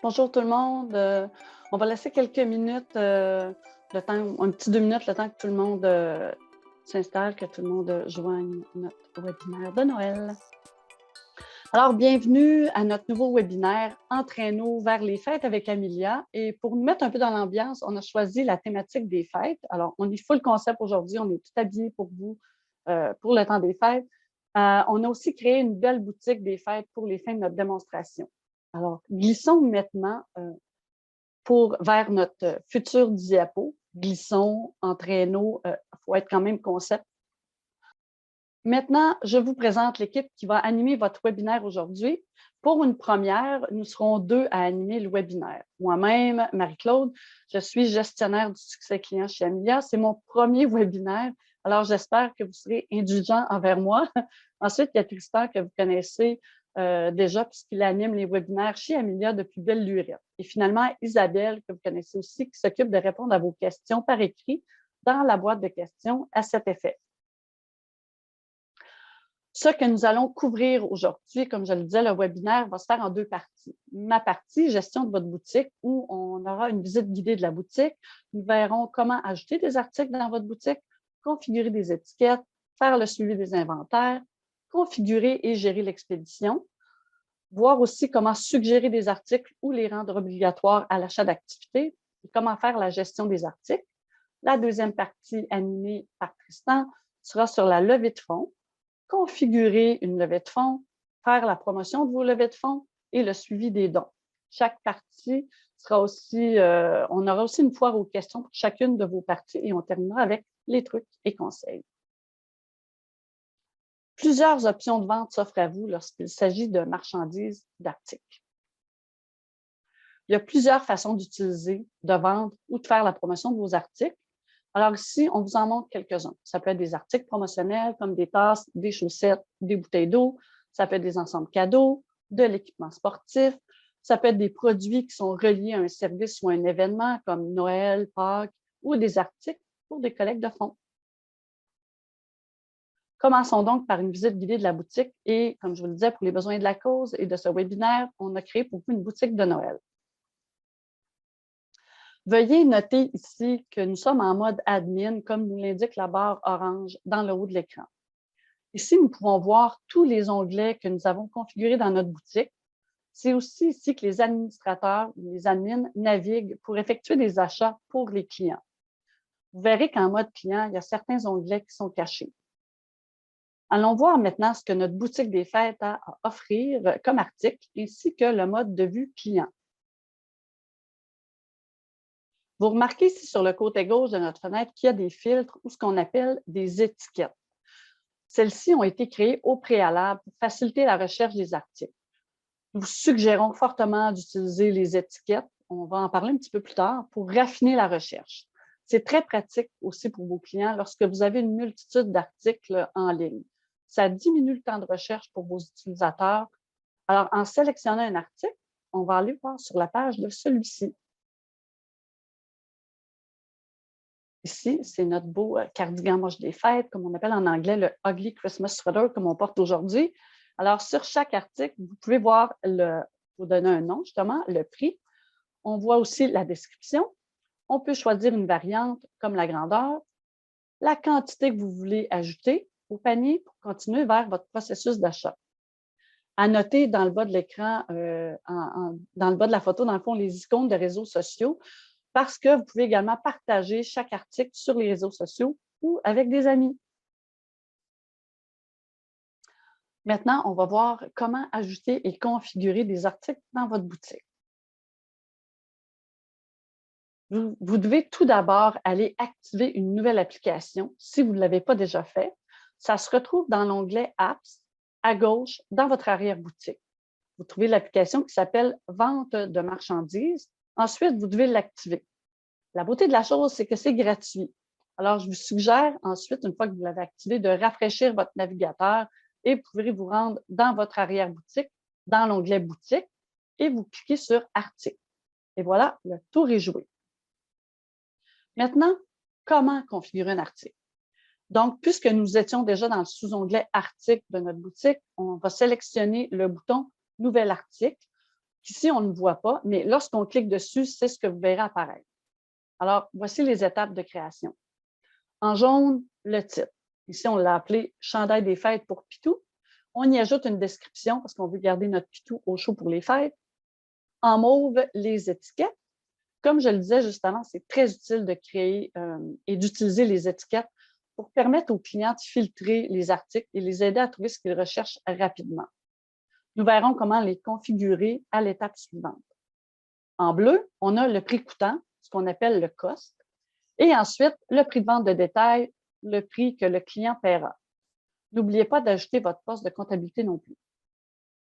Bonjour tout le monde. On va laisser quelques minutes, le temps, un petit 2 minutes, le temps que tout le monde s'installe, que tout le monde joigne notre webinaire de Noël. Alors, bienvenue à notre nouveau webinaire Entraînons vers les fêtes avec Amelia. Et pour nous mettre un peu dans l'ambiance, on a choisi la thématique des fêtes. Alors, on est full concept aujourd'hui, on est tout habillé pour vous pour le temps des fêtes. On a aussi créé une belle boutique des fêtes pour les fins de notre démonstration. Alors, glissons maintenant vers notre futur diapo. Glissons, entraînons, il faut être quand même concept. Maintenant, je vous présente l'équipe qui va animer votre webinaire aujourd'hui. Pour une première, nous serons 2 à animer le webinaire. Moi-même, Marie-Claude, je suis gestionnaire du succès client chez Amelia. C'est mon premier webinaire, alors j'espère que vous serez indulgents envers moi. Ensuite, il y a Tristan que vous connaissez déjà puisqu'il anime les webinaires chez Amelia depuis belle lurette. Et finalement, Isabelle, que vous connaissez aussi, qui s'occupe de répondre à vos questions par écrit dans la boîte de questions à cet effet. Ce que nous allons couvrir aujourd'hui, comme je le disais, le webinaire va se faire en 2 parties. Ma partie, gestion de votre boutique, où on aura une visite guidée de la boutique. Nous verrons comment ajouter des articles dans votre boutique, configurer des étiquettes, faire le suivi des inventaires, configurer et gérer l'expédition, voir aussi comment suggérer des articles ou les rendre obligatoires à l'achat d'activités et comment faire la gestion des articles. La deuxième partie, animée par Tristan, sera sur la levée de fonds, configurer une levée de fonds, faire la promotion de vos levées de fonds et le suivi des dons. Chaque partie sera aussi, on aura aussi une foire aux questions pour chacune de vos parties et on terminera avec les trucs et conseils. Plusieurs options de vente s'offrent à vous lorsqu'il s'agit de marchandises, d'articles. Il y a plusieurs façons d'utiliser, de vendre ou de faire la promotion de vos articles. Alors ici, on vous en montre quelques-uns. Ça peut être des articles promotionnels comme des tasses, des chaussettes, des bouteilles d'eau. Ça peut être des ensembles cadeaux, de l'équipement sportif. Ça peut être des produits qui sont reliés à un service ou à un événement comme Noël, Pâques ou des articles pour des collectes de fonds. Commençons donc par une visite guidée de la boutique et, comme je vous le disais, pour les besoins de la cause et de ce webinaire, on a créé pour vous une boutique de Noël. Veuillez noter ici que nous sommes en mode admin, comme nous l'indique la barre orange dans le haut de l'écran. Ici, nous pouvons voir tous les onglets que nous avons configurés dans notre boutique. C'est aussi ici que les administrateurs ou les admins naviguent pour effectuer des achats pour les clients. Vous verrez qu'en mode client, il y a certains onglets qui sont cachés. Allons voir maintenant ce que notre boutique des fêtes a à offrir comme article, ainsi que le mode de vue client. Vous remarquez ici sur le côté gauche de notre fenêtre qu'il y a des filtres ou ce qu'on appelle des étiquettes. Celles-ci ont été créées au préalable pour faciliter la recherche des articles. Nous vous suggérons fortement d'utiliser les étiquettes, on va en parler un petit peu plus tard, pour raffiner la recherche. C'est très pratique aussi pour vos clients lorsque vous avez une multitude d'articles en ligne. Ça diminue le temps de recherche pour vos utilisateurs. Alors, en sélectionnant un article, on va aller voir sur la page de celui-ci. Ici, c'est notre beau cardigan moche des fêtes, comme on appelle en anglais le Ugly Christmas Sweater, comme on porte aujourd'hui. Alors, sur chaque article, vous pouvez voir, vous donner un nom justement, le prix. On voit aussi la description. On peut choisir une variante comme la grandeur, la quantité que vous voulez ajouter au panier pour continuer vers votre processus d'achat. À noter dans le bas de l'écran, dans le bas de la photo, dans le fond, les icônes de réseaux sociaux, parce que vous pouvez également partager chaque article sur les réseaux sociaux ou avec des amis. Maintenant, on va voir comment ajouter et configurer des articles dans votre boutique. Vous devez tout d'abord aller activer une nouvelle application si vous ne l'avez pas déjà fait. Ça se retrouve dans l'onglet Apps à gauche dans votre arrière-boutique. Vous trouvez l'application qui s'appelle Vente de marchandises. Ensuite, vous devez l'activer. La beauté de la chose, c'est que c'est gratuit. Alors, je vous suggère ensuite, une fois que vous l'avez activé, de rafraîchir votre navigateur et vous pourrez vous rendre dans votre arrière-boutique, dans l'onglet Boutique, et vous cliquez sur Articles. Et voilà, le tour est joué. Maintenant, comment configurer un article? Donc, puisque nous étions déjà dans le sous-onglet Articles de notre boutique, on va sélectionner le bouton Nouvel article. qu'ici, on ne voit pas, mais lorsqu'on clique dessus, c'est ce que vous verrez apparaître. Alors, voici les étapes de création. En jaune, le titre. Ici, on l'a appelé « Chandail des fêtes pour Pitou ». On y ajoute une description parce qu'on veut garder notre Pitou au chaud pour les fêtes. En mauve, les étiquettes. Comme je le disais justement, c'est très utile de créer et d'utiliser les étiquettes pour permettre aux clients de filtrer les articles et les aider à trouver ce qu'ils recherchent rapidement. Nous verrons comment les configurer à l'étape suivante. En bleu, on a le prix coûtant, ce qu'on appelle le cost, et ensuite le prix de vente de détail, le prix que le client paiera. N'oubliez pas d'ajouter votre poste de comptabilité non plus.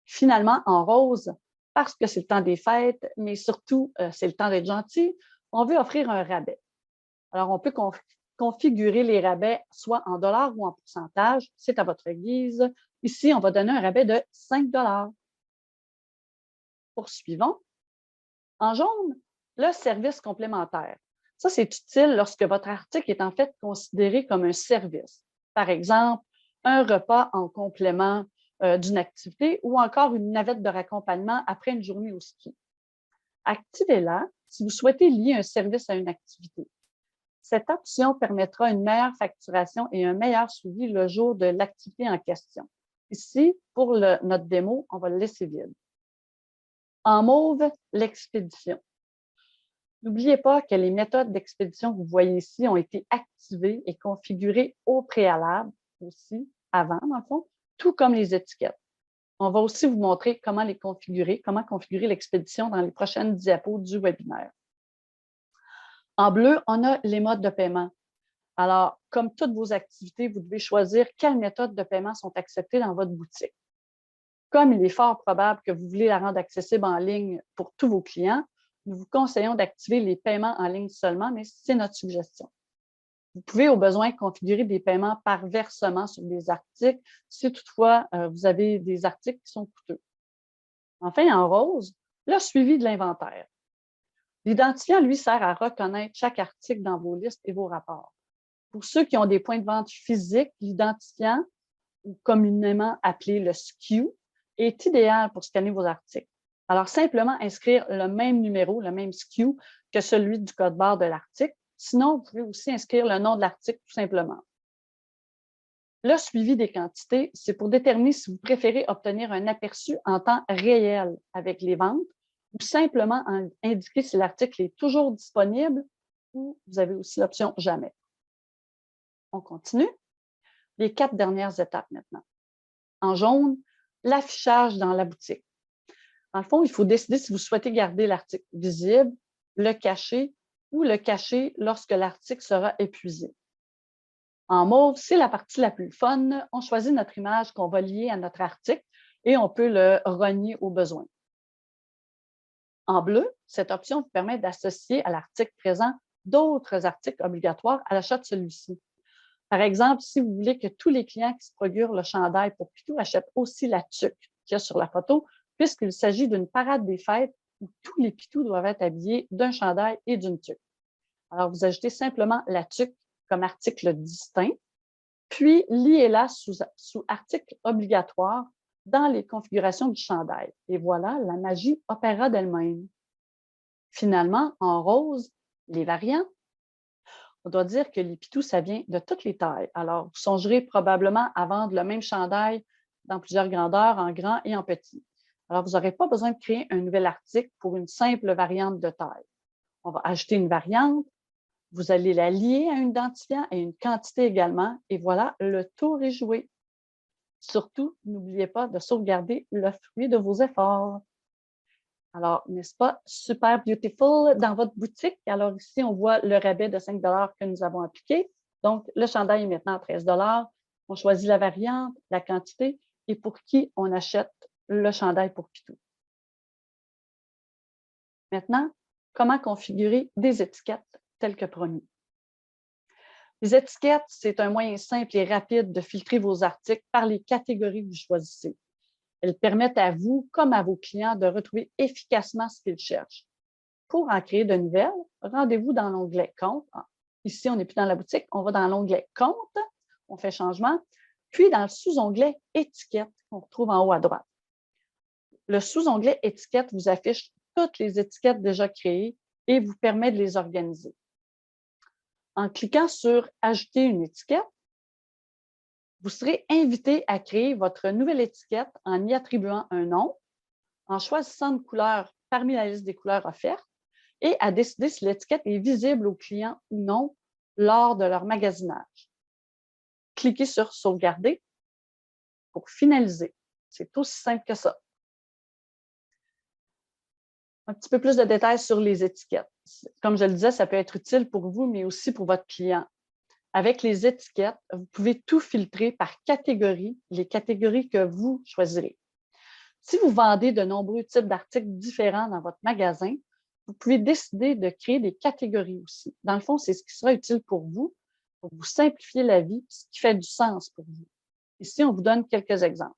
Finalement, en rose, parce que c'est le temps des fêtes, mais surtout, c'est le temps d'être gentil, on veut offrir un rabais. Alors, on peut configurer les rabais soit en dollars ou en pourcentage. C'est à votre guise. Ici, on va donner un rabais de 5 $. Poursuivons. En jaune, le service complémentaire. Ça, c'est utile lorsque votre article est en fait considéré comme un service. Par exemple, un repas en complément d'une activité ou encore une navette de raccompagnement après une journée au ski. Activez-la si vous souhaitez lier un service à une activité. Cette option permettra une meilleure facturation et un meilleur suivi le jour de l'activité en question. Ici, pour notre démo, on va le laisser vide. En mauve, l'expédition. N'oubliez pas que les méthodes d'expédition que vous voyez ici ont été activées et configurées au préalable aussi, avant, dans le fond, tout comme les étiquettes. On va aussi vous montrer comment les configurer, comment configurer l'expédition dans les prochaines diapos du webinaire. En bleu, on a les modes de paiement. Alors, comme toutes vos activités, vous devez choisir quelles méthodes de paiement sont acceptées dans votre boutique. Comme il est fort probable que vous voulez la rendre accessible en ligne pour tous vos clients, nous vous conseillons d'activer les paiements en ligne seulement, mais c'est notre suggestion. Vous pouvez au besoin configurer des paiements par versement sur des articles si toutefois vous avez des articles qui sont coûteux. Enfin, en rose, le suivi de l'inventaire. L'identifiant, lui, sert à reconnaître chaque article dans vos listes et vos rapports. Pour ceux qui ont des points de vente physiques, l'identifiant, ou communément appelé le SKU, est idéal pour scanner vos articles. Alors, simplement inscrire le même numéro, le même SKU que celui du code barre de l'article. Sinon, vous pouvez aussi inscrire le nom de l'article tout simplement. Le suivi des quantités, c'est pour déterminer si vous préférez obtenir un aperçu en temps réel avec les ventes ou simplement indiquer si l'article est toujours disponible ou vous avez aussi l'option « Jamais ». On continue. Les 4 dernières étapes maintenant. En jaune, l'affichage dans la boutique. Dans le fond, il faut décider si vous souhaitez garder l'article visible, le cacher ou le cacher lorsque l'article sera épuisé. En mauve, c'est la partie la plus fun. On choisit notre image qu'on va lier à notre article et on peut le rogner au besoin. En bleu, cette option vous permet d'associer à l'article présent d'autres articles obligatoires à l'achat de celui-ci. Par exemple, si vous voulez que tous les clients qui se procurent le chandail pour Pitou achètent aussi la tuque qu'il y a sur la photo, puisqu'il s'agit d'une parade des fêtes où tous les Pitous doivent être habillés d'un chandail et d'une tuque. Alors, vous ajoutez simplement la tuque comme article distinct, puis liez-la sous article obligatoire dans les configurations du chandail. Et voilà, la magie opérera d'elle-même. Finalement, en rose, les variants. On doit dire que les pitous, ça vient de toutes les tailles. Alors, vous songerez probablement à vendre le même chandail dans plusieurs grandeurs, en grand et en petit. Alors, vous n'aurez pas besoin de créer un nouvel article pour une simple variante de taille. On va ajouter une variante, vous allez la lier à un identifiant et une quantité également, et voilà, le tour est joué. Surtout, n'oubliez pas de sauvegarder le fruit de vos efforts. Alors, n'est-ce pas super beautiful dans votre boutique? Alors ici, on voit le rabais de 5 $ que nous avons appliqué. Donc, le chandail est maintenant à 13 $. On choisit la variante, la quantité et pour qui on achète le chandail pour Pitou. Maintenant, comment configurer des étiquettes telles que promis? Les étiquettes, c'est un moyen simple et rapide de filtrer vos articles par les catégories que vous choisissez. Elles permettent à vous, comme à vos clients, de retrouver efficacement ce qu'ils cherchent. Pour en créer de nouvelles, rendez-vous dans l'onglet « Compte ». Ici, on n'est plus dans la boutique, on va dans l'onglet « Compte », on fait changement, puis dans le sous-onglet « Étiquette » qu'on retrouve en haut à droite. le sous-onglet Étiquettes vous affiche toutes les étiquettes déjà créées et vous permet de les organiser. En cliquant sur « Ajouter une étiquette », vous serez invité à créer votre nouvelle étiquette en y attribuant un nom, en choisissant une couleur parmi la liste des couleurs offertes et à décider si l'étiquette est visible aux clients ou non lors de leur magasinage. Cliquez sur « Sauvegarder » pour finaliser. C'est aussi simple que ça. Un petit peu plus de détails sur les étiquettes. Comme je le disais, ça peut être utile pour vous, mais aussi pour votre client. Avec les étiquettes, vous pouvez tout filtrer par catégorie, les catégories que vous choisirez. Si vous vendez de nombreux types d'articles différents dans votre magasin, vous pouvez décider de créer des catégories aussi. Dans le fond, c'est ce qui sera utile pour vous simplifier la vie, ce qui fait du sens pour vous. Ici, on vous donne quelques exemples.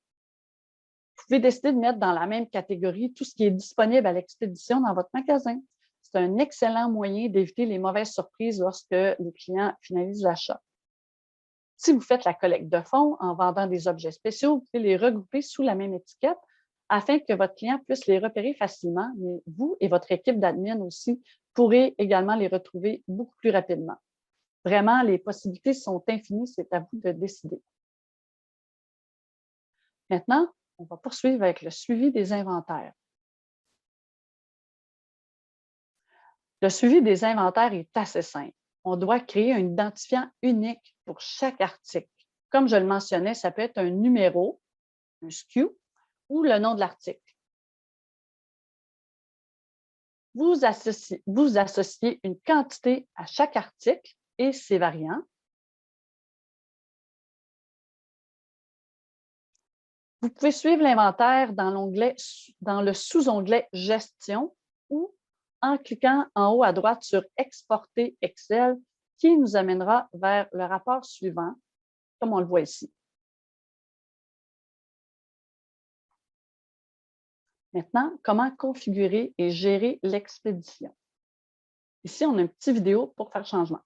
Vous pouvez décider de mettre dans la même catégorie tout ce qui est disponible à l'expédition dans votre magasin. C'est un excellent moyen d'éviter les mauvaises surprises lorsque les clients finalisent l'achat. Si vous faites la collecte de fonds en vendant des objets spéciaux, vous pouvez les regrouper sous la même étiquette afin que votre client puisse les repérer facilement, mais vous et votre équipe d'admin aussi pourrez également les retrouver beaucoup plus rapidement. Vraiment, les possibilités sont infinies, c'est à vous de décider. Maintenant, on va poursuivre avec le suivi des inventaires. Le suivi des inventaires est assez simple. On doit créer un identifiant unique pour chaque article. Comme je le mentionnais, ça peut être un numéro, un SKU, ou le nom de l'article. Vous associez une quantité à chaque article et ses variants. Vous pouvez suivre l'inventaire dans le sous-onglet « Gestion » ou en cliquant en haut à droite sur « Exporter Excel » qui nous amènera vers le rapport suivant, comme on le voit ici. Maintenant, comment configurer et gérer l'expédition? Ici, on a une petite vidéo pour faire changement.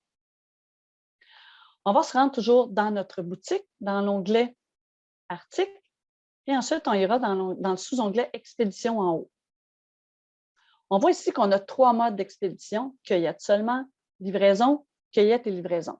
On va se rendre toujours dans notre boutique, dans l'onglet « Articles », et ensuite, on ira dans le sous-onglet « Expédition » en haut. On voit ici qu'on a 3 modes d'expédition, cueillette seulement, livraison, cueillette et livraison.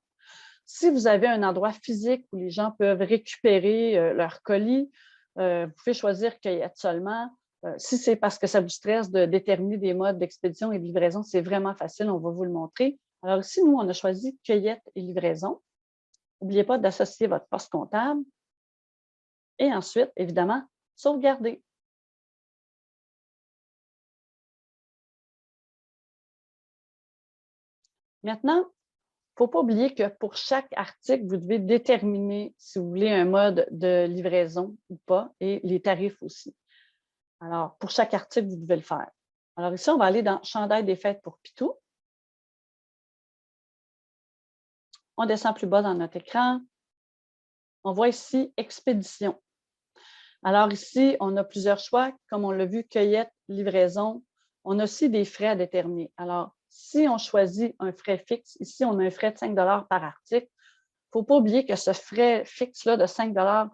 Si vous avez un endroit physique où les gens peuvent récupérer leur colis, vous pouvez choisir cueillette seulement. Si c'est parce que ça vous stresse de déterminer des modes d'expédition et de livraison, c'est vraiment facile, on va vous le montrer. Alors ici, nous, on a choisi cueillette et livraison. N'oubliez pas d'associer votre poste comptable. Et ensuite, évidemment, sauvegarder. Maintenant, il ne faut pas oublier que pour chaque article, vous devez déterminer si vous voulez un mode de livraison ou pas et les tarifs aussi. Alors, pour chaque article, vous devez le faire. Alors ici, on va aller dans « Chandail des fêtes pour Pitou ». On descend plus bas dans notre écran. On voit ici « Expédition ». Alors ici, on a plusieurs choix. Comme on l'a vu, cueillette, livraison. On a aussi des frais à déterminer. Alors, si on choisit un frais fixe, ici, on a un frais de 5 $ par article. Il ne faut pas oublier que ce frais fixe-là de 5 $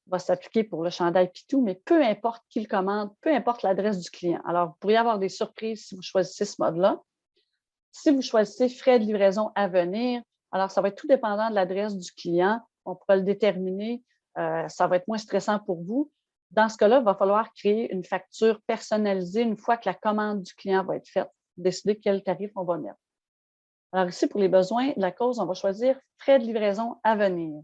va s'appliquer pour le chandail Pitou, mais peu importe qui le commande, peu importe l'adresse du client. Alors, vous pourriez avoir des surprises si vous choisissez ce mode-là. Si vous choisissez frais de livraison à venir, alors ça va être tout dépendant de l'adresse du client. On pourra le déterminer. Ça va être moins stressant pour vous. Dans ce cas-là, il va falloir créer une facture personnalisée une fois que la commande du client va être faite. Décider quel tarif on va mettre. Alors ici, pour les besoins de la cause, on va choisir frais de livraison à venir.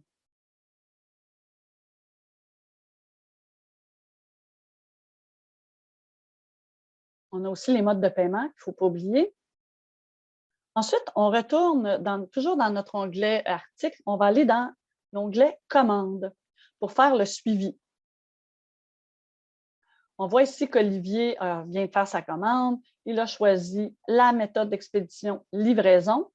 On a aussi les modes de paiement qu'il ne faut pas oublier. Ensuite, on retourne toujours dans notre onglet article. On va aller dans l'onglet commande pour faire le suivi. On voit ici qu'Olivier vient de faire sa commande. Il a choisi la méthode d'expédition livraison.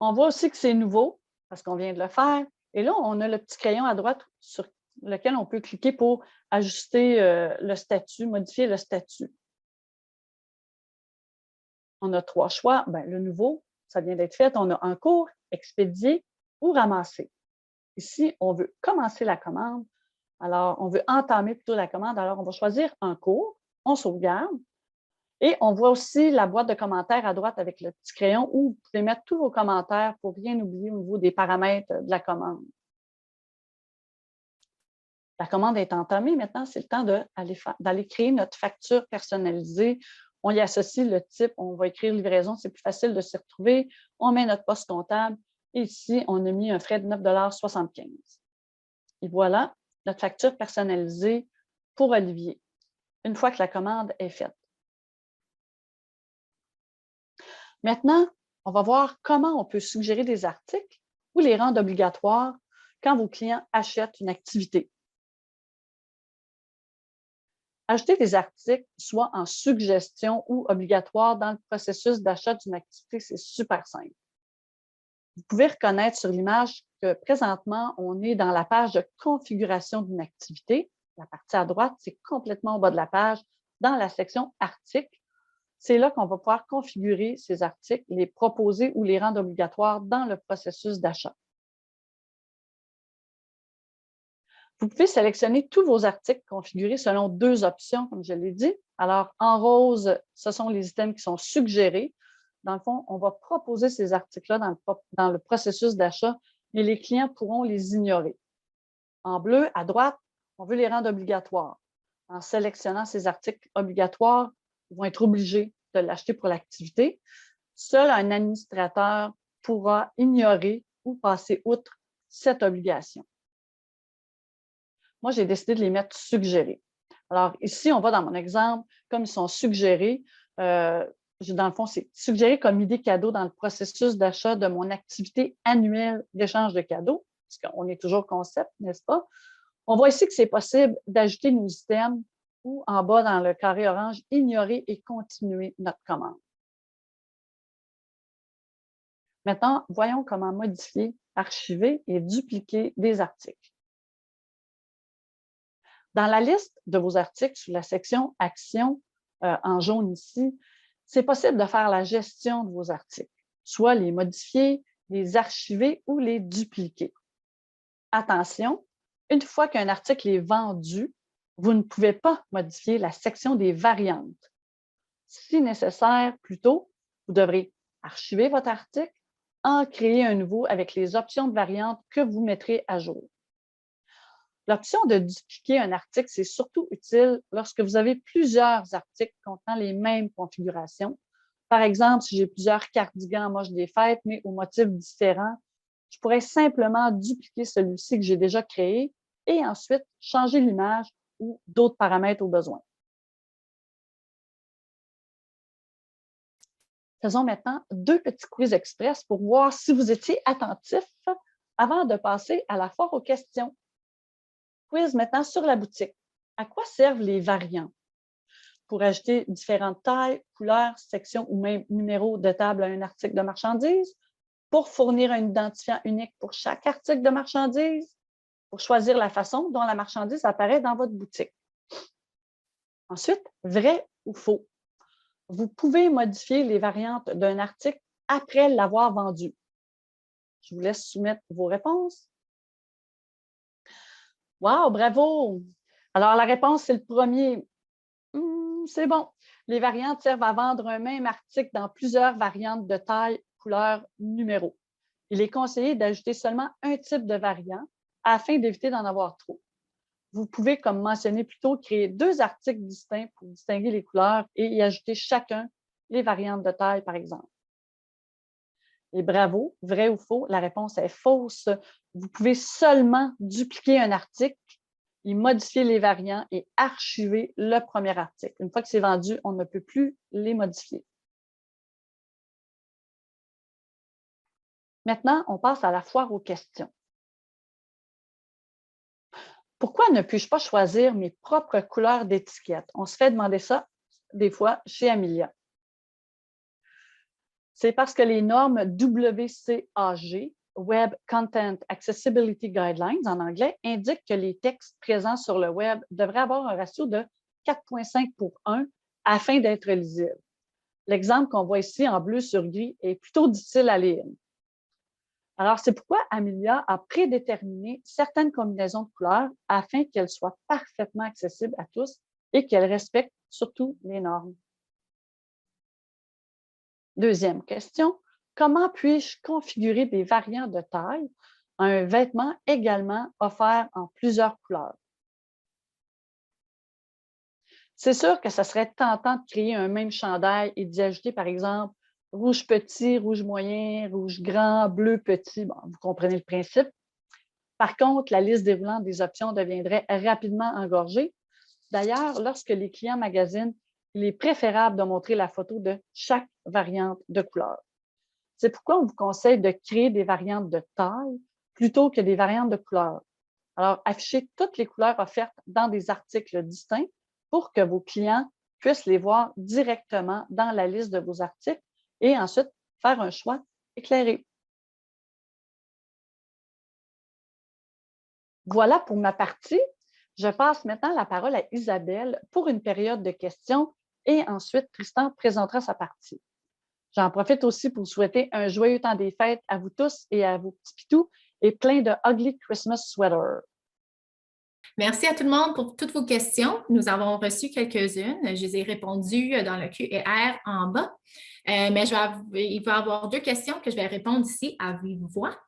On voit aussi que c'est nouveau parce qu'on vient de le faire. Et là, on a le petit crayon à droite sur lequel on peut cliquer pour ajuster le statut, modifier le statut. On a 3 choix. Bien, le nouveau, ça vient d'être fait. On a en cours, expédié ou ramasser. Ici, on veut commencer la commande. Alors, on veut entamer plutôt la commande. Alors, on va choisir un cours, on sauvegarde et on voit aussi la boîte de commentaires à droite avec le petit crayon où vous pouvez mettre tous vos commentaires pour rien oublier au niveau des paramètres de la commande. La commande est entamée. Maintenant, c'est le temps d'aller créer notre facture personnalisée. On y associe le type, on va écrire livraison, c'est plus facile de s'y retrouver. On met notre poste comptable et ici, on a mis un frais de 9,75 $. Et voilà, notre facture personnalisée pour Olivier, une fois que la commande est faite. Maintenant, on va voir comment on peut suggérer des articles ou les rendre obligatoires quand vos clients achètent une activité. Ajouter des articles, soit en suggestion ou obligatoire dans le processus d'achat d'une activité, c'est super simple. Vous pouvez reconnaître sur l'image que présentement, on est dans la page de configuration d'une activité. La partie à droite, c'est complètement au bas de la page, dans la section articles. C'est là qu'on va pouvoir configurer ces articles, les proposer ou les rendre obligatoires dans le processus d'achat. Vous pouvez sélectionner tous vos articles configurés selon deux options, comme je l'ai dit. Alors, en rose, ce sont les items qui sont suggérés. Dans le fond, on va proposer ces articles-là dans le processus d'achat, mais les clients pourront les ignorer. En bleu, à droite, on veut les rendre obligatoires. En sélectionnant ces articles obligatoires, ils vont être obligés de l'acheter pour l'activité. Seul un administrateur pourra ignorer ou passer outre cette obligation. Moi, j'ai décidé de les mettre suggérés. Alors, ici, on va dans mon exemple, comme ils sont suggérés, dans le fond, c'est suggéré comme idée cadeau dans le processus d'achat de mon activité annuelle d'échange de cadeaux, parce qu'on est toujours concept, n'est-ce pas? On voit ici que c'est possible d'ajouter nos items ou en bas dans le carré orange, ignorer et continuer notre commande. Maintenant, voyons comment modifier, archiver et dupliquer des articles. Dans la liste de vos articles, sous la section Actions, en jaune ici, c'est possible de faire la gestion de vos articles, soit les modifier, les archiver ou les dupliquer. Attention, une fois qu'un article est vendu, vous ne pouvez pas modifier la section des variantes. Si nécessaire, plutôt, vous devrez archiver votre article, en créer un nouveau avec les options de variantes que vous mettrez à jour. L'option de dupliquer un article, c'est surtout utile lorsque vous avez plusieurs articles contenant les mêmes configurations. Par exemple, si j'ai plusieurs cardigans en moche des fêtes, mais aux motifs différents, je pourrais simplement dupliquer celui-ci que j'ai déjà créé et ensuite changer l'image ou d'autres paramètres au besoin. Faisons maintenant deux petits quiz express pour voir si vous étiez attentif avant de passer à la foire aux questions. Quiz maintenant sur la boutique. À quoi servent les variants? Pour ajouter différentes tailles, couleurs, sections ou même numéros de table à un article de marchandise, pour fournir un identifiant unique pour chaque article de marchandise, pour choisir la façon dont la marchandise apparaît dans votre boutique. Ensuite, vrai ou faux. Vous pouvez modifier les variantes d'un article après l'avoir vendu. Je vous laisse soumettre vos réponses. Wow, bravo! Alors, la réponse, c'est le premier. C'est bon. Les variantes servent à vendre un même article dans plusieurs variantes de taille, couleur, numéro. Il est conseillé d'ajouter seulement un type de variant afin d'éviter d'en avoir trop. Vous pouvez, comme mentionné plus tôt, créer deux articles distincts pour distinguer les couleurs et y ajouter chacun les variantes de taille, par exemple. Et bravo, vrai ou faux, la réponse est fausse. Vous pouvez seulement dupliquer un article et modifier les variants et archiver le premier article. Une fois que c'est vendu, on ne peut plus les modifier. Maintenant, on passe à la foire aux questions. Pourquoi ne puis-je pas choisir mes propres couleurs d'étiquette? On se fait demander ça des fois chez Amelia. C'est parce que les normes WCAG, Web Content Accessibility Guidelines en anglais, indiquent que les textes présents sur le web devraient avoir un ratio de 4,5 pour 1 afin d'être lisibles. L'exemple qu'on voit ici en bleu sur gris est plutôt difficile à lire. Alors, c'est pourquoi Amelia a prédéterminé certaines combinaisons de couleurs afin qu'elles soient parfaitement accessibles à tous et qu'elles respectent surtout les normes. Deuxième question, comment puis-je configurer des variants de taille à un vêtement également offert en plusieurs couleurs? C'est sûr que ça serait tentant de créer un même chandail et d'y ajouter, par exemple, rouge petit, rouge moyen, rouge grand, bleu petit. Bon, vous comprenez le principe. Par contre, la liste déroulante des options deviendrait rapidement engorgée. D'ailleurs, lorsque les clients magasinent, il est préférable de montrer la photo de chaque variante de couleur. C'est pourquoi on vous conseille de créer des variantes de taille plutôt que des variantes de couleur. Alors, affichez toutes les couleurs offertes dans des articles distincts pour que vos clients puissent les voir directement dans la liste de vos articles et ensuite faire un choix éclairé. Voilà pour ma partie. Je passe maintenant la parole à Isabelle pour une période de questions et ensuite Tristan présentera sa partie. J'en profite aussi pour vous souhaiter un joyeux temps des fêtes à vous tous et à vos petits pitous et plein de ugly Christmas sweaters. Merci à tout le monde pour toutes vos questions. Nous avons reçu quelques-unes. Je les ai répondues dans le Q&R en bas. Mais il va y avoir 2 questions que je vais répondre ici à vive voix.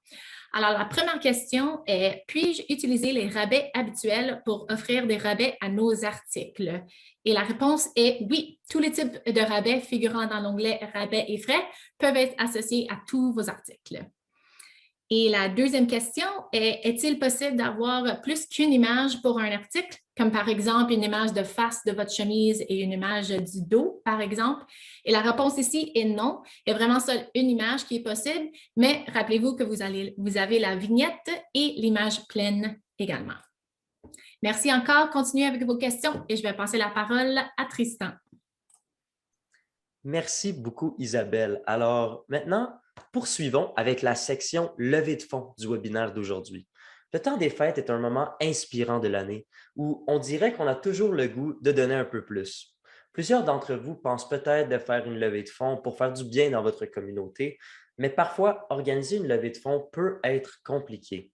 Alors, la première question est, puis-je utiliser les rabais habituels pour offrir des rabais à nos articles? Et la réponse est oui. Tous les types de rabais figurant dans l'onglet rabais et frais peuvent être associés à tous vos articles. Et la deuxième question est, est-il possible d'avoir plus qu'une image pour un article, comme par exemple une image de face de votre chemise et une image du dos, par exemple? Et la réponse ici est non. Il y a vraiment seule une image qui est possible, mais rappelez-vous que vous avez la vignette et l'image pleine également. Merci encore. Continuez avec vos questions et je vais passer la parole à Tristan. Merci beaucoup, Isabelle. Alors, maintenant, poursuivons avec la section levée de fonds du webinaire d'aujourd'hui. Le temps des fêtes est un moment inspirant de l'année où on dirait qu'on a toujours le goût de donner un peu plus. Plusieurs d'entre vous pensent peut-être de faire une levée de fonds pour faire du bien dans votre communauté, mais parfois, organiser une levée de fonds peut être compliqué.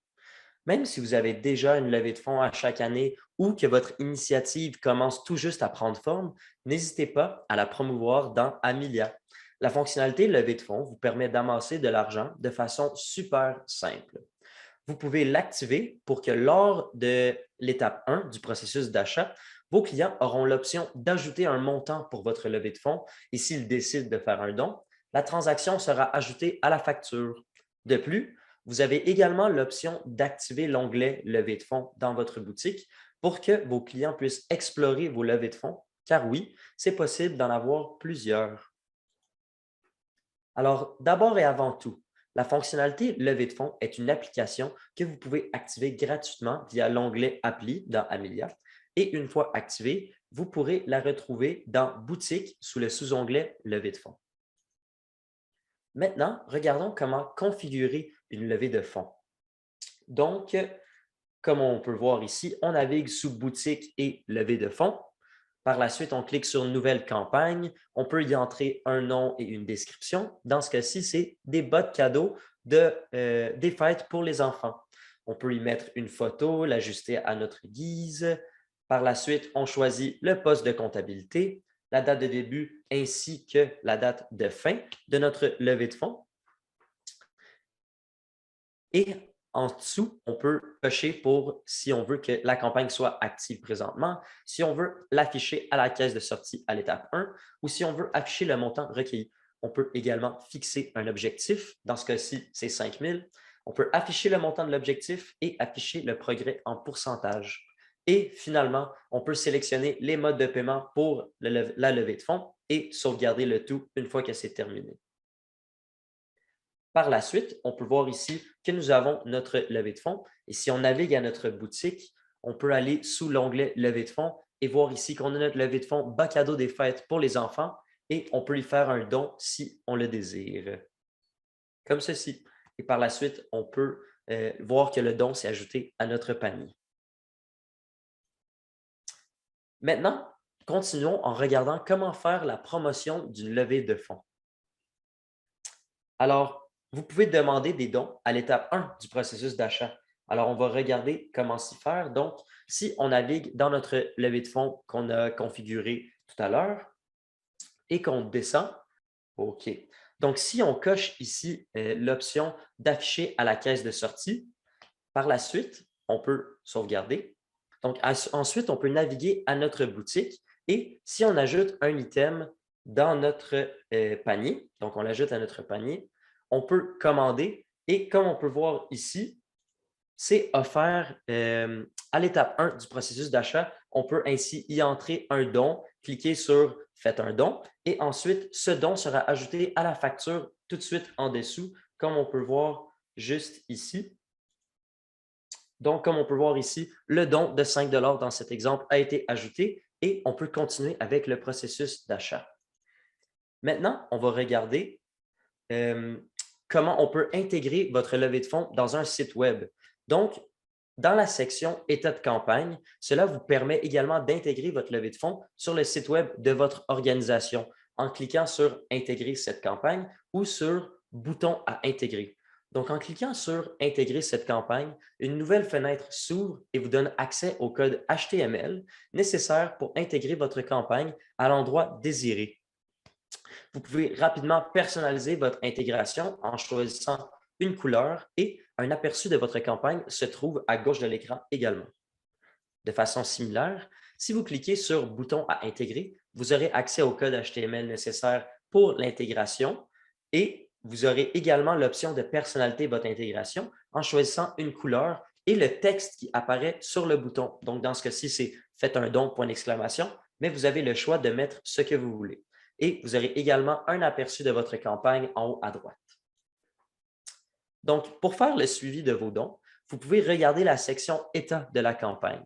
Même si vous avez déjà une levée de fonds à chaque année ou que votre initiative commence tout juste à prendre forme, n'hésitez pas à la promouvoir dans Amelia. La fonctionnalité levée de fonds vous permet d'amasser de l'argent de façon super simple. Vous pouvez l'activer pour que lors de l'étape 1 du processus d'achat, vos clients auront l'option d'ajouter un montant pour votre levée de fonds et s'ils décident de faire un don, la transaction sera ajoutée à la facture. De plus, vous avez également l'option d'activer l'onglet levée de fonds dans votre boutique pour que vos clients puissent explorer vos levées de fonds, car oui, c'est possible d'en avoir plusieurs. Alors, d'abord et avant tout, la fonctionnalité levée de fonds est une application que vous pouvez activer gratuitement via l'onglet Appli dans Amelia. Et une fois activée, vous pourrez la retrouver dans Boutique sous le sous-onglet Levée de fonds. Maintenant, regardons comment configurer une levée de fonds. Donc, comme on peut voir ici, on navigue sous Boutique et Levée de fonds. Par la suite, on clique sur Nouvelle campagne. On peut y entrer un nom et une description. Dans ce cas-ci, c'est des bottes cadeaux des fêtes pour les enfants. On peut y mettre une photo, l'ajuster à notre guise. Par la suite, on choisit le poste de comptabilité, la date de début ainsi que la date de fin de notre levée de fonds. Et en dessous, on peut cocher pour si on veut que la campagne soit active présentement, si on veut l'afficher à la caisse de sortie à l'étape 1 ou si on veut afficher le montant recueilli. On peut également fixer un objectif. Dans ce cas-ci, c'est 5 000. On peut afficher le montant de l'objectif et afficher le progrès en pourcentage. Et finalement, on peut sélectionner les modes de paiement pour la levée de fonds et sauvegarder le tout une fois que c'est terminé. Par la suite, on peut voir ici que nous avons notre levée de fonds. Et si on navigue à notre boutique, on peut aller sous l'onglet levée de fonds et voir ici qu'on a notre levée de fonds bas cadeau des fêtes pour les enfants et on peut y faire un don si on le désire. Comme ceci. Et par la suite, on peut voir que le don s'est ajouté à notre panier. Maintenant, continuons en regardant comment faire la promotion d'une levée de fonds. Alors, vous pouvez demander des dons à l'étape 1 du processus d'achat. Alors, on va regarder comment s'y faire. Donc, si on navigue dans notre levée de fonds qu'on a configuré tout à l'heure et qu'on descend, OK. Donc, si on coche ici l'option d'afficher à la caisse de sortie, par la suite, on peut sauvegarder. Donc, ensuite, on peut naviguer à notre boutique et si on ajoute un item dans notre panier, donc on l'ajoute à notre panier, on peut commander et comme on peut voir ici, c'est offert à l'étape 1 du processus d'achat. On peut ainsi y entrer un don, cliquer sur « Faites un don » et ensuite, ce don sera ajouté à la facture tout de suite en dessous, comme on peut voir juste ici. Donc, comme on peut voir ici, le don de 5 $ dans cet exemple a été ajouté et on peut continuer avec le processus d'achat. Maintenant, on va regarder comment on peut intégrer votre levée de fonds dans un site web. Donc, dans la section « État de campagne », cela vous permet également d'intégrer votre levée de fonds sur le site web de votre organisation en cliquant sur « Intégrer cette campagne » ou sur « Bouton à intégrer ». Donc, en cliquant sur « Intégrer cette campagne », une nouvelle fenêtre s'ouvre et vous donne accès au code HTML nécessaire pour intégrer votre campagne à l'endroit désiré. Vous pouvez rapidement personnaliser votre intégration en choisissant une couleur et un aperçu de votre campagne se trouve à gauche de l'écran également. De façon similaire, si vous cliquez sur « Bouton à intégrer », vous aurez accès au code HTML nécessaire pour l'intégration et vous aurez également l'option de personnaliser votre intégration en choisissant une couleur et le texte qui apparaît sur le bouton. Donc, dans ce cas-ci, c'est « Faites un don », point d'exclamation, mais vous avez le choix de mettre ce que vous voulez. Et vous aurez également un aperçu de votre campagne en haut à droite. Donc, pour faire le suivi de vos dons, vous pouvez regarder la section « État de la campagne ».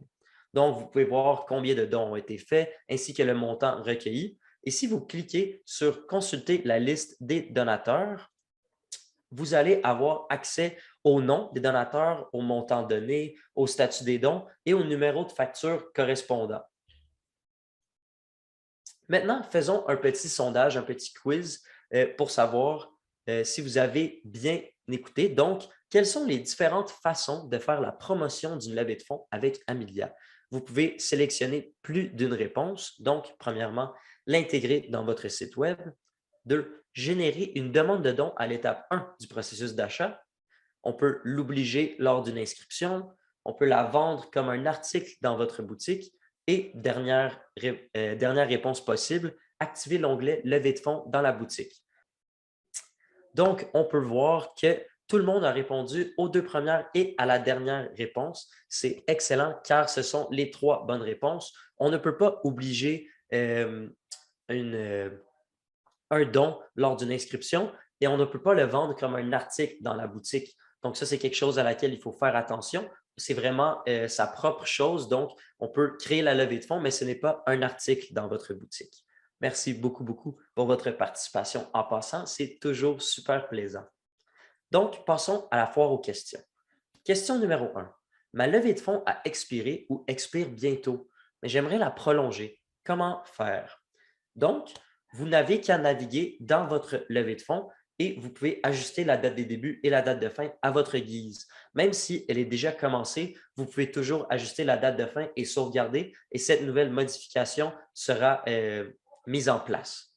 Donc, vous pouvez voir combien de dons ont été faits ainsi que le montant recueilli. Et si vous cliquez sur « Consulter la liste des donateurs », vous allez avoir accès au nom des donateurs, au montant donné, au statut des dons et au numéro de facture correspondant. Maintenant, faisons un petit sondage, un petit quiz pour savoir si vous avez bien écouté. Donc, quelles sont les différentes façons de faire la promotion d'une levée de fonds avec Amelia? Vous pouvez sélectionner plus d'une réponse. Donc, premièrement, l'intégrer dans votre site Web. 2. Générer une demande de don à l'étape 1 du processus d'achat. On peut l'obliger lors d'une inscription. On peut la vendre comme un article dans votre boutique. Et dernière réponse possible, activer l'onglet « Levée de fonds » dans la boutique. Donc, on peut voir que tout le monde a répondu aux 2 premières et à la dernière réponse. C'est excellent car ce sont les 3 bonnes réponses. On ne peut pas obliger un don lors d'une inscription et on ne peut pas le vendre comme un article dans la boutique. Donc, ça, c'est quelque chose à laquelle il faut faire attention. C'est vraiment sa propre chose. Donc, on peut créer la levée de fonds, mais ce n'est pas un article dans votre boutique. Merci beaucoup, beaucoup pour votre participation en passant. C'est toujours super plaisant. Donc, passons à la foire aux questions. Question numéro 1. Ma levée de fonds a expiré ou expire bientôt, mais j'aimerais la prolonger. Comment faire? Donc, vous n'avez qu'à naviguer dans votre levée de fonds et vous pouvez ajuster la date des débuts et la date de fin à votre guise. Même si elle est déjà commencée, vous pouvez toujours ajuster la date de fin et sauvegarder et cette nouvelle modification sera mise en place.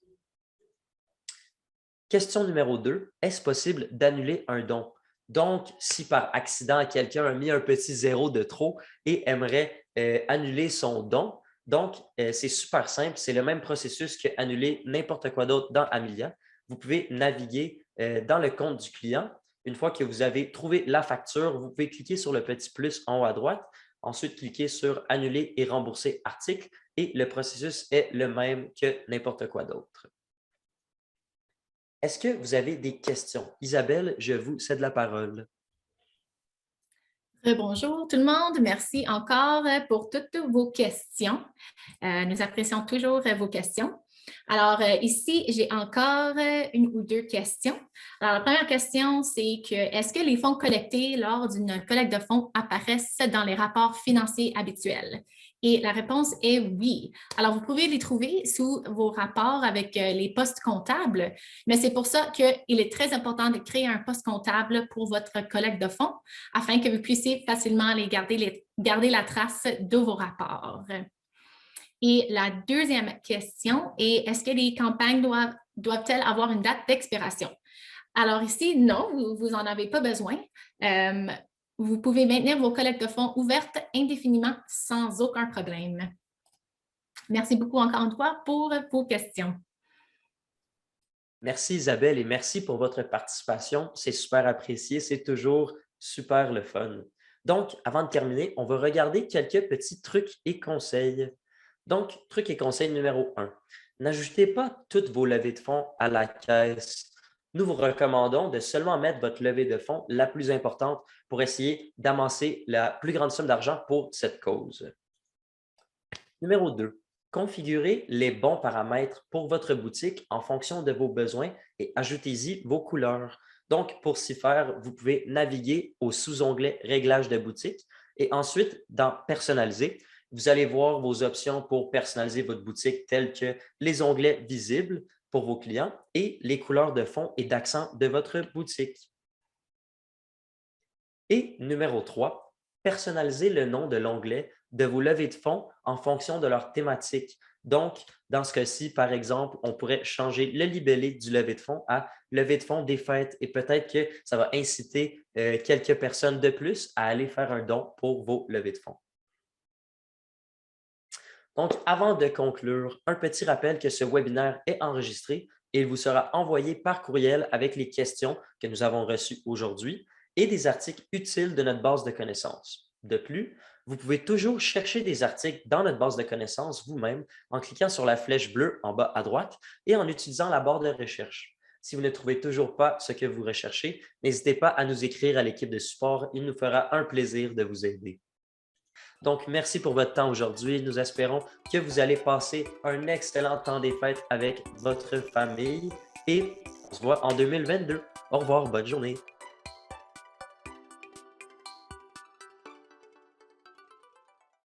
Question numéro 2. Est-ce possible d'annuler un don? Donc, si par accident, quelqu'un a mis un petit 0 de trop et aimerait annuler son don, donc, c'est super simple. C'est le même processus qu'annuler n'importe quoi d'autre dans Amelia. Vous pouvez naviguer dans le compte du client. Une fois que vous avez trouvé la facture, vous pouvez cliquer sur le petit plus en haut à droite. Ensuite, cliquez sur « Annuler et rembourser article » et le processus est le même que n'importe quoi d'autre. Est-ce que vous avez des questions? Isabelle, je vous cède la parole. Bonjour tout le monde, merci encore pour toutes vos questions. Nous apprécions toujours vos questions. Alors ici, j'ai encore une ou 2 questions. Alors la première question, c'est que est-ce que les fonds collectés lors d'une collecte de fonds apparaissent dans les rapports financiers habituels? Et la réponse est oui. Alors, vous pouvez les trouver sous vos rapports avec les postes comptables, mais c'est pour ça qu'il est très important de créer un poste comptable pour votre collecte de fonds afin que vous puissiez facilement aller garder la trace de vos rapports. Et la deuxième question est, est-ce que les campagnes doivent-elles avoir une date d'expiration? Alors ici, non, vous n'en avez pas besoin. Vous pouvez maintenir vos collectes de fonds ouvertes indéfiniment sans aucun problème. Merci beaucoup encore une fois pour vos questions. Merci Isabelle et merci pour votre participation. C'est super apprécié, c'est toujours super le fun. Donc, avant de terminer, on va regarder quelques petits trucs et conseils. Donc, truc et conseil numéro 1. N'ajoutez pas toutes vos levées de fonds à la caisse. Nous vous recommandons de seulement mettre votre levée de fonds la plus importante pour essayer d'amasser la plus grande somme d'argent pour cette cause. Numéro 2. Configurez les bons paramètres pour votre boutique en fonction de vos besoins et ajoutez-y vos couleurs. Donc, pour s'y faire, vous pouvez naviguer au sous-onglet Réglages de boutique et ensuite, dans Personnaliser, vous allez voir vos options pour personnaliser votre boutique telles que les onglets visibles pour vos clients et les couleurs de fond et d'accent de votre boutique. Et numéro 3, personnalisez le nom de l'onglet de vos levées de fonds en fonction de leur thématique. Donc, dans ce cas-ci, par exemple, on pourrait changer le libellé du levée de fonds à levée de fonds des fêtes et peut-être que ça va inciter quelques personnes de plus à aller faire un don pour vos levées de fonds. Donc, avant de conclure, un petit rappel que ce webinaire est enregistré et il vous sera envoyé par courriel avec les questions que nous avons reçues aujourd'hui et des articles utiles de notre base de connaissances. De plus, vous pouvez toujours chercher des articles dans notre base de connaissances vous-même en cliquant sur la flèche bleue en bas à droite et en utilisant la barre de recherche. Si vous ne trouvez toujours pas ce que vous recherchez, n'hésitez pas à nous écrire à l'équipe de support. Il nous fera un plaisir de vous aider. Donc, merci pour votre temps aujourd'hui. Nous espérons que vous allez passer un excellent temps des fêtes avec votre famille et on se voit en 2022. Au revoir, bonne journée.